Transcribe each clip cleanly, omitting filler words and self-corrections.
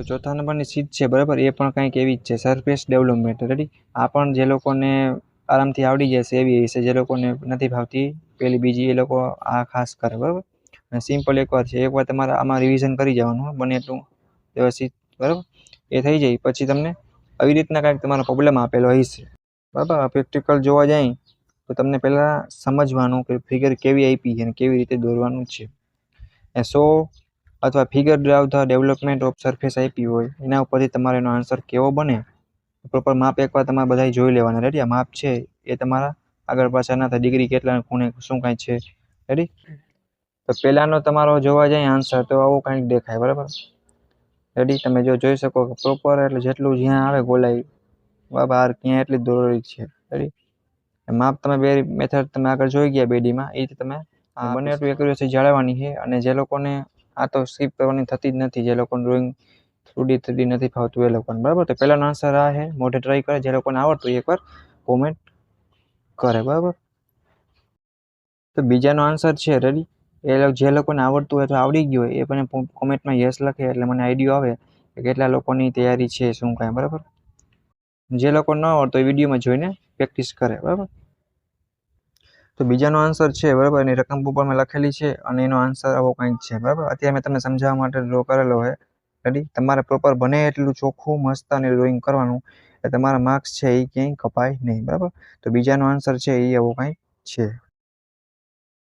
તો ચોથા નંબરની સીટ છે બરાબર, એ પણ કંઈક એવી જ છે, સરફેસ ડેવલપમેન્ટ. રેડી, આ પણ જે લોકોને આરામથી આવડી જશે એવી હશે, જે લોકોને નથી ભાવતી પેલી બીજી એ લોકો આ ખાસ કરે બરાબર. અને સિમ્પલ એકવાર છે, એકવાર તમારે આમાં રિવિઝન કરી જવાનું બને એટલું વ્યવસ્થિત બરાબર. એ થઈ જાય પછી તમને આવી રીતના કાંઈક તમારો પ્રોબ્લેમ આપેલો હશે બરાબર. પ્રેક્ટિકલ જોવા જાય તો તમને પહેલાં સમજવાનું કે ફિગર કેવી આપી છે અને કેવી રીતે દોરવાનું છે. એ 100 અથવા figure draw the development of surface આપી હોય એના ઉપરથી તમારો એનો આન્સર કેવો બને પ્રોપર માપ એકવાર તમારે બધા જોઈ લેવાના. રેડી, આ માપ છે એ તમારા આગળ પાછળ ના થાય, ડિગ્રી કેટલા ખૂણે શું કાંઈ છે. રેડી, તો પહેલાંનો તમારો જોવા જાય આન્સર તો આવું કાંઈક દેખાય બરાબર. રેડી, તમે જો જોઈ શકો કે પ્રોપર એટલે જેટલું જ્યાં આવે ગોલાઈ બહાર ત્યાં એટલી જ દોરેલી છે. રેડી, માપ તમે બે મેથડ તમે આગળ જોઈ ગયા બેડીમાં, એ તમે બને એટલું એક્યુરેસી જાળવવાની છે. અને જે લોકોને આ તો સ્કીપ કરવાની થતી જ નથી, જે લોકોને ડ્રોઈંગ 2D 3D નથી ફાવતું એ લોકોને બરાબર. તો પહેલાનો આન્સર આ છે, મોઢે ટ્રાય કરે, જે લોકોને આવડતું હોય એકવાર કોમેન્ટ કરે બરાબર. તો બીજાનો આન્સર છે રેડી, એ જે લોકોને આવડતું હોય તો આવડી ગયું હોય એ પણ કોમેન્ટમાં યસ લખે એટલે મને આઈડિયો આવે કે કેટલા લોકોની તૈયારી છે શું કાંઈ બરાબર. જે લોકો ન આવડતો એ વિડીયોમાં જોઈને પ્રેક્ટિસ કરે બરાબર. તો બીજાનો આન્સર છે બરાબર, એની રકમ ઉપર મેં લખેલી છે અને એનો આન્સર આવો કંઈક છે બરાબર. અત્યારે મેં તમને સમજાવવા માટે ડ્રો કરેલો છે. રેડી, તમારે પ્રોપર બને એટલું ચોખ્ખું મસ્ત અને ડ્રોઈંગ કરવાનું, એટલે તમારા માર્ક્સ છે એ ક્યાંય કપાય નહીં બરાબર. તો બીજાનો આન્સર છે એ આવો કંઈક છે.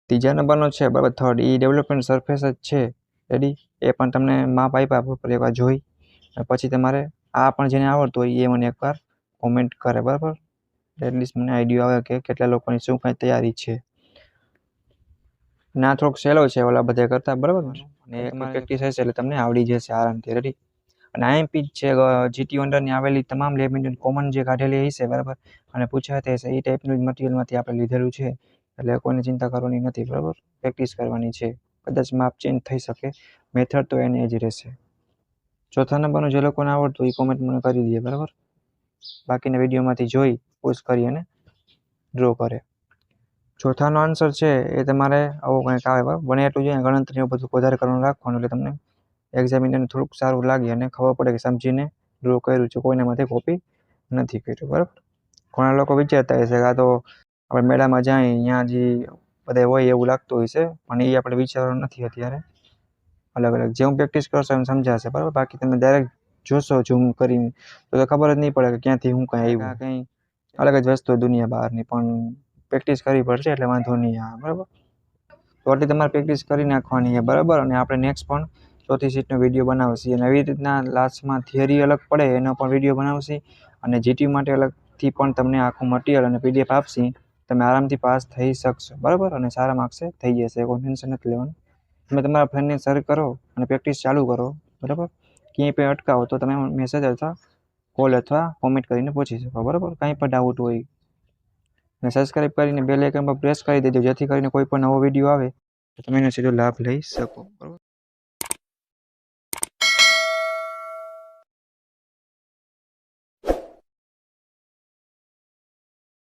ત્રીજા નંબરનો છે બરાબર, થર્ડ, એ ડેવલપમેન્ટ સરફેસ જ છે. રેડી, એ પણ તમને માપ આપ્યા પ્રોપર એકવાર જોઈ પછી તમારે આ પણ જેને આવડતું હોય એ મને એકવાર કોમેન્ટ કરે બરાબર. એટલીસ્ટ મને આઈડિયો આવે કે કેટલા લોકોની શું કાંઈ તૈયારી છે. ના થોડોક સહેલો છે ઓલા બધા કરતાં બરાબર. અને એક પ્રેક્ટિસ હશે એટલે તમને આવડી જશે આરામથી. રેડી, અને આઈએમપી છે જીટી અંડરની આવેલી તમામ લેમિનેશન કોમન જે કાઢેલી હશે બરાબર, અને પૂછાતી હશે એ ટાઈપનું મટીરિયલમાંથી આપણે લીધેલું છે, એટલે કોઈને ચિંતા કરવાની નથી બરાબર. પ્રેક્ટિસ કરવાની છે, કદાચ માપ ચેન્જ થઈ શકે, મેથડ તો એની જ રહેશે. ચોથા નંબરનું જે લોકોને આવડતું એ કોમેન્ટ મને કરી દે બરાબર. બાકીના વિડીયોમાંથી જોઈ પોઝ કરી અને ડ્રો કરે. ચોથાનો આન્સર છે એ તમારે આવો કંઈક આવે બરાબર. બને એટલું જોઈએ ગણતરી બધું વધારે કરવાનું રાખવાનું, એટલે તમને એક્ઝામિનરને થોડુંક સારું લાગે અને ખબર પડે કે સમજીને ડ્રો કર્યું છે, કોઈનામાંથી કોપી નથી કર્યું બરાબર. ઘણા લોકો વિચારતા હશે કે આ તો આપણે મેળામાં જાય ત્યાં જે બધા હોય એવું લાગતું હોય છે, પણ એ આપણે વિચારવાનું નથી અત્યારે. અલગ અલગ જેવું પ્રેક્ટિસ કરશો એમ સમજાશે બરાબર. બાકી તમે ડાયરેક્ટ જોશો ઝૂમ કરીને તો ખબર જ નહીં પડે કે ક્યાંથી હું કાંઈ આવ્યું, કંઈ અલગ જ વસ્તુ દુનિયા બહારની. પણ પ્રેક્ટિસ કરવી પડશે એટલે વાંધો નહીં આવે બરાબર. તો આટલી તમારે પ્રેક્ટિસ કરી નાખવાની છે બરાબર. અને આપણે નેક્સ્ટ પણ ચોથી સીટનો વિડીયો બનાવશે, અને આવી રીતના લાસ્ટમાં થિયરી અલગ પડે એનો પણ વિડીયો બનાવશે, અને જીટી માટે અલગથી પણ તમને આખું મટીરિયલ અને પીડીએફ આપશે. તમે આરામથી પાસ થઈ શકશો બરાબર, અને સારા માર્ક્સે થઈ જશે, કોઈ ટેન્શન નથી લેવાનું. તમે તમારા ફ્રેન્ડને શેર કરો અને પ્રેક્ટિસ ચાલુ કરો બરાબર. ક્યાંય પણ અટકાવો તો તમે મેસેજ અથવા કોલ અથવા કોમેન્ટ કરીને પૂછી શકો બરાબર, કાંઈ પણ ડાઉટ હોય. અને સબસ્ક્રાઈબ કરીને બેલ આઇકન પર પ્રેસ કરી દેજો, જેથી કરીને કોઈ પણ નવો વિડીયો આવે તો તમે એનો સીધો લાભ લઈ શકો બરાબર.